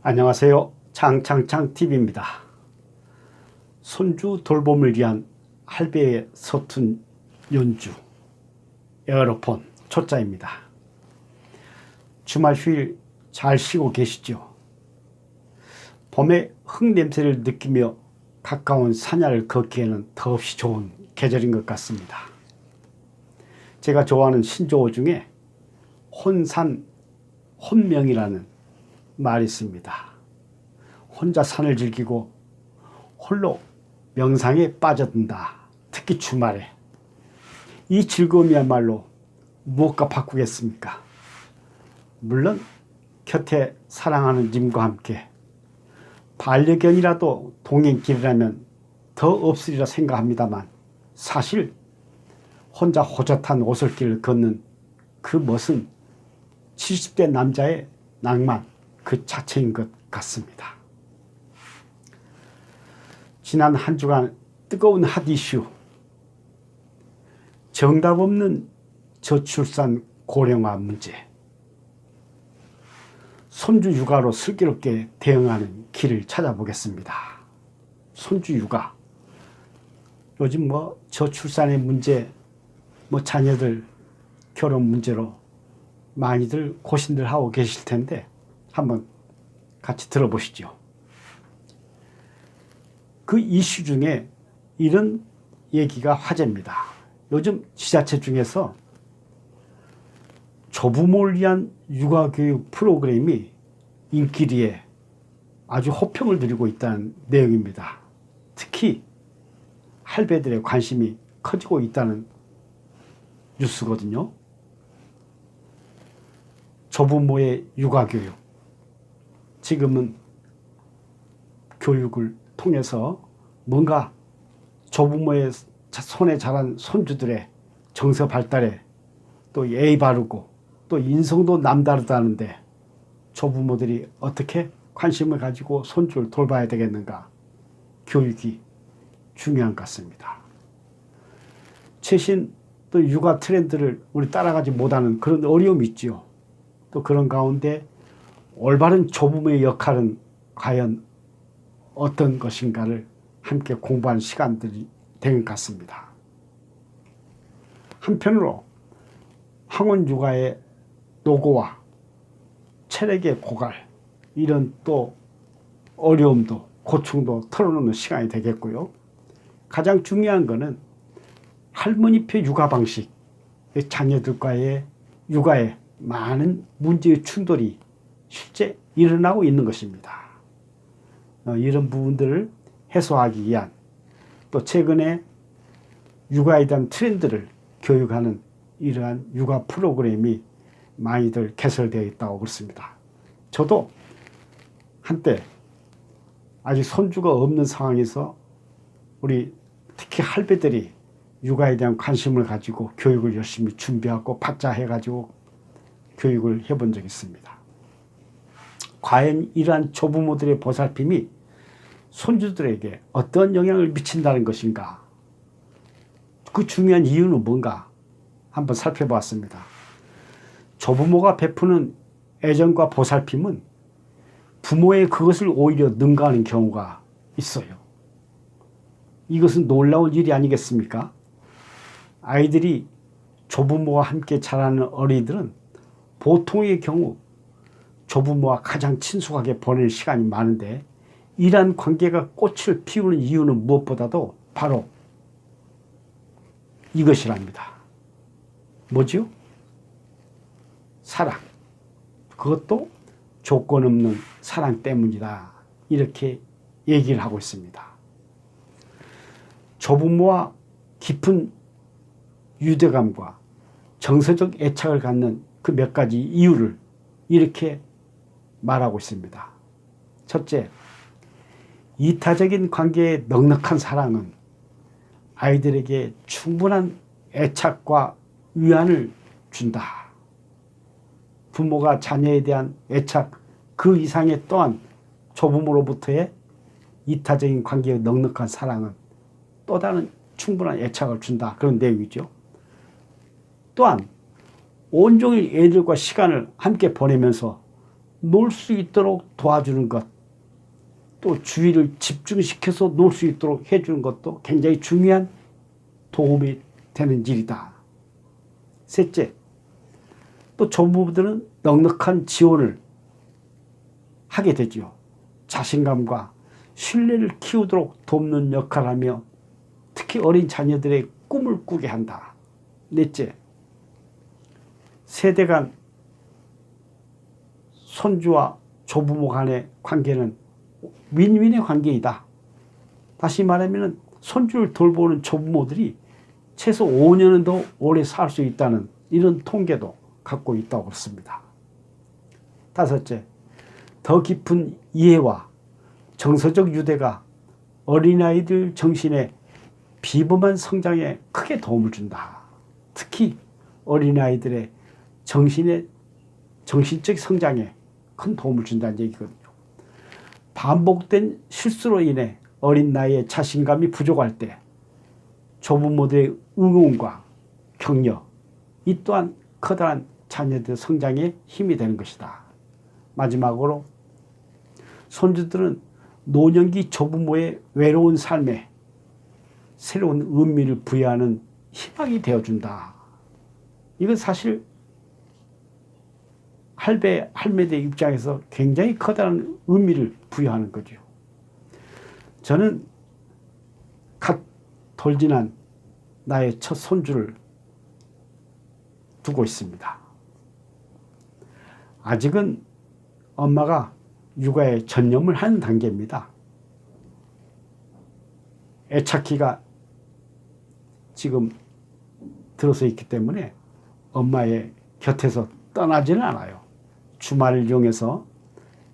안녕하세요. 창TV입니다. 손주 돌봄을 위한 할배의 서툰 연주 에어로폰 초짜입니다. 주말 휴일 잘 쉬고 계시죠? 봄의 흙냄새를 느끼며 가까운 산야를 걷기에는 더없이 좋은 계절인 것 같습니다. 제가 좋아하는 신조어 중에 혼산, 혼명이라는 말이 있습니다. 혼자 산을 즐기고 홀로 명상에 빠져든다. 특히 주말에. 이 즐거움이야말로 무엇과 바꾸겠습니까? 물론 곁에 사랑하는 님과 함께 반려견이라도 동행길이라면 더 없으리라 생각합니다만, 사실 혼자 호젓한 오솔길을 걷는 그 멋은 70대 남자의 낭만 그 자체인 것 같습니다. 지난 한 주간 뜨거운 핫 이슈, 정답 없는 저출산 고령화 문제, 손주 육아로 슬기롭게 대응하는 길을 찾아보겠습니다. 손주 육아, 요즘 저출산의 문제, 자녀들 결혼 문제로 많이들 고심들 하고 계실 텐데 한번 같이 들어보시죠. 그 이슈 중에 이런 얘기가 화제입니다. 요즘 지자체 중에서 조부모를 위한 육아교육 프로그램이 인기리에 아주 호평을 누리고 있다는 내용입니다. 특히 할배들의 관심이 커지고 있다는 뉴스거든요. 조부모의 육아교육, 지금은 교육을 통해서 뭔가 조부모의 손에 자란 손주들의 정서 발달에 또 예의 바르고 또 인성도 남다르다는데 조부모들이 어떻게 관심을 가지고 손주를 돌봐야 되겠는가? 교육이 중요한 것 같습니다. 최신 또 육아 트렌드를 우리 따라가지 못하는 그런 어려움이 있지요. 또 그런 가운데 올바른 조부모의 역할은 과연 어떤 것인가를 함께 공부하는 시간들이 된 것 같습니다. 한편으로 항원 육아의 노고와 체력의 고갈, 이런 또 어려움도 고충도 털어놓는 시간이 되겠고요. 가장 중요한 것은 할머니표 육아 방식, 자녀들과의 육아에 많은 문제의 충돌이 실제 일어나고 있는 것입니다. 이런 부분들을 해소하기 위한, 또 최근에 육아에 대한 트렌드를 교육하는 이러한 육아 프로그램이 많이들 개설되어 있다고 그렇습니다. 저도 한때 아직 손주가 없는 상황에서 우리 특히 할배들이 육아에 대한 관심을 가지고 교육을 열심히 준비하고 받자 해가지고 교육을 해본 적이 있습니다. 과연 이러한 조부모들의 보살핌이 손주들에게 어떤 영향을 미친다는 것인가? 그 중요한 이유는 뭔가 한번 살펴보았습니다. 조부모가 베푸는 애정과 보살핌은 부모의 그것을 오히려 능가하는 경우가 있어요. 이것은 놀라운 일이 아니겠습니까? 아이들이 조부모와 함께 자라는 어린이들은 보통의 경우 조부모와 가장 친숙하게 보낼 시간이 많은데, 이러한 관계가 꽃을 피우는 이유는 무엇보다도 바로 이것이랍니다. 뭐죠? 사랑. 그것도 조건 없는 사랑 때문이다. 이렇게 얘기를 하고 있습니다. 조부모와 깊은 유대감과 정서적 애착을 갖는 그 몇 가지 이유를 이렇게 말하고 있습니다. 첫째, 이타적인 관계의 넉넉한 사랑은 아이들에게 충분한 애착과 위안을 준다. 부모가 자녀에 대한 애착 그 이상의 또한 조부모로부터의 이타적인 관계의 넉넉한 사랑은 또 다른 충분한 애착을 준다. 그런 내용이죠. 또한 온종일 애들과 시간을 함께 보내면서 놀 수 있도록 도와주는 것, 또 주의를 집중시켜서 놀 수 있도록 해주는 것도 굉장히 중요한 도움이 되는 일이다. 셋째, 또 조부모들은 넉넉한 지원을 하게 되지요. 자신감과 신뢰를 키우도록 돕는 역할을 하며 특히 어린 자녀들의 꿈을 꾸게 한다. 넷째, 세대 간 손주와 조부모 간의 관계는 윈윈의 관계이다. 다시 말하면 손주를 돌보는 조부모들이 최소 5년은 더 오래 살 수 있다는 이런 통계도 갖고 있다고 그렇습니다. 다섯째, 더 깊은 이해와 정서적 유대가 어린아이들 정신의 비범한 성장에 크게 도움을 준다. 특히 어린아이들의 정신적 성장에 큰 도움을 준다는 얘기거든요. 반복된 실수로 인해 어린 나이에 자신감이 부족할 때 조부모들의 응원과 격려, 이 또한 커다란 자녀들의 성장에 힘이 되는 것이다. 마지막으로 손주들은 노년기 조부모의 외로운 삶에 새로운 의미를 부여하는 희망이 되어준다. 이건 사실 할배, 할매들 입장에서 굉장히 커다란 의미를 부여하는 거죠. 저는 갓 돌진한 나의 첫 손주를 두고 있습니다. 아직은 엄마가 육아에 전념을 하는 단계입니다. 애착기가 지금 들어서 있기 때문에 엄마의 곁에서 떠나지는 않아요. 주말을 이용해서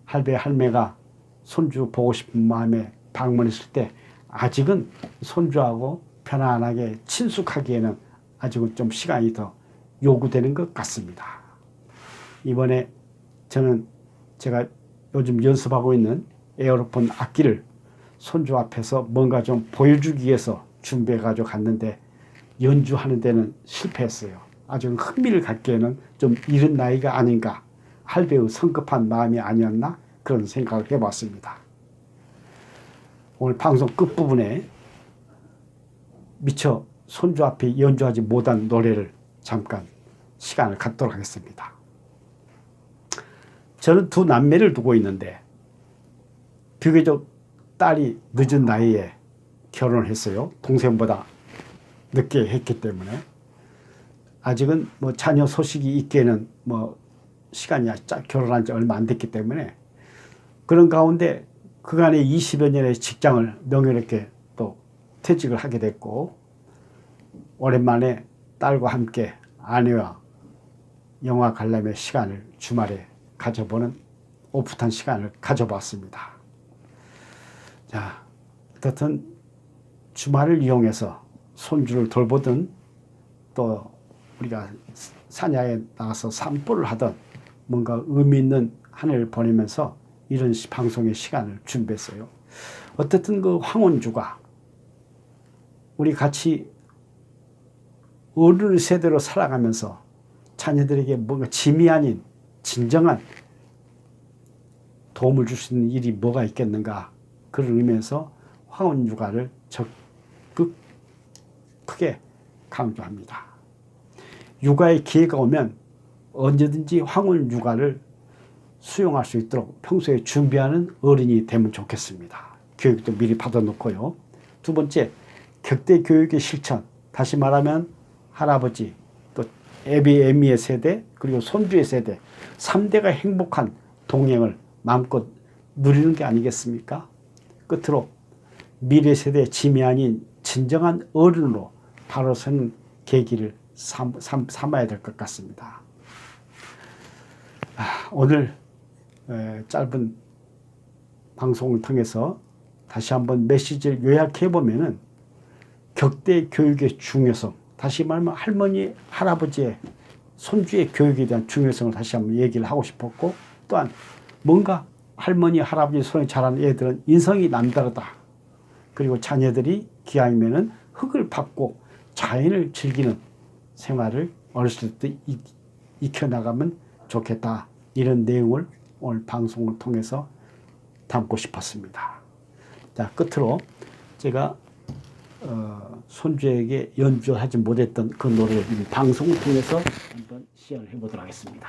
할배, 할매가 손주 보고 싶은 마음에 방문했을 때 아직은 손주하고 편안하게 친숙하기에는 아직은 좀 시간이 더 요구되는 것 같습니다. 이번에 저는 제가 요즘 연습하고 있는 에어로폰 악기를 손주 앞에서 뭔가 좀 보여주기 위해서 준비해 가지고 갔는데 연주하는 데는 실패했어요. 아주 흥미를 갖기에는 좀 이른 나이가 아닌가, 할배의 성급한 마음이 아니었나 그런 생각을 해봤습니다. 오늘 방송 끝부분에 미처 손주 앞에 연주하지 못한 노래를 잠깐 시간을 갖도록 하겠습니다. 저는 두 남매를 두고 있는데 비교적 딸이 늦은 나이에 결혼을 했어요. 동생보다 늦게 했기 때문에 아직은 뭐 자녀 소식이 있기에는 뭐 시간이 결혼한 지 얼마 안 됐기 때문에 그런 가운데 그간에 20여 년의 직장을 명예롭게 또 퇴직을 하게 됐고 오랜만에 딸과 함께 아내와 영화 관람의 시간을 주말에 가져보는 오붓한 시간을 가져봤습니다. 자, 어떻든 주말을 이용해서 손주를 돌보든 또 우리가 산야에 나가서 산보를 하든 뭔가 의미 있는 한 해를 보내면서 이런 방송의 시간을 준비했어요. 어쨌든 그 황혼주가 우리 같이 어른 세대로 살아가면서 자녀들에게 뭔가 짐이 아닌 진정한 도움을 줄 수 있는 일이 뭐가 있겠는가, 그런 의미에서 황혼육아를 적극 크게 강조합니다. 육아의 기회가 오면 언제든지 황혼육아를 수용할 수 있도록 평소에 준비하는 어른이 되면 좋겠습니다. 교육도 미리 받아놓고요. 두 번째, 격대 교육의 실천. 다시 말하면 할아버지, 또 애비, 애미의 세대, 그리고 손주의 세대, 3대가 행복한 동행을 마음껏 누리는 게 아니겠습니까? 끝으로 미래 세대의 짐이 아닌 진정한 어른으로 바로 서는 계기를 삼아야 될 것 같습니다. 오늘 짧은 방송을 통해서 다시 한번 메시지를 요약해 보면은 격대 교육의 중요성, 다시 말하면 할머니, 할아버지의 손주의 교육에 대한 중요성을 다시 한번 얘기를 하고 싶었고, 또한 뭔가 할머니, 할아버지 손에 자란 애들은 인성이 남다르다. 그리고 자녀들이 기왕이면은 흙을 밟고 자연을 즐기는 생활을 어렸을 때 익혀나가면 좋겠다. 이런 내용을 오늘 방송을 통해서 담고 싶었습니다. 자, 끝으로 제가 손주에게 연주하지 못했던 그 노래를 방송을 통해서 한번 시연을 해보도록 하겠습니다.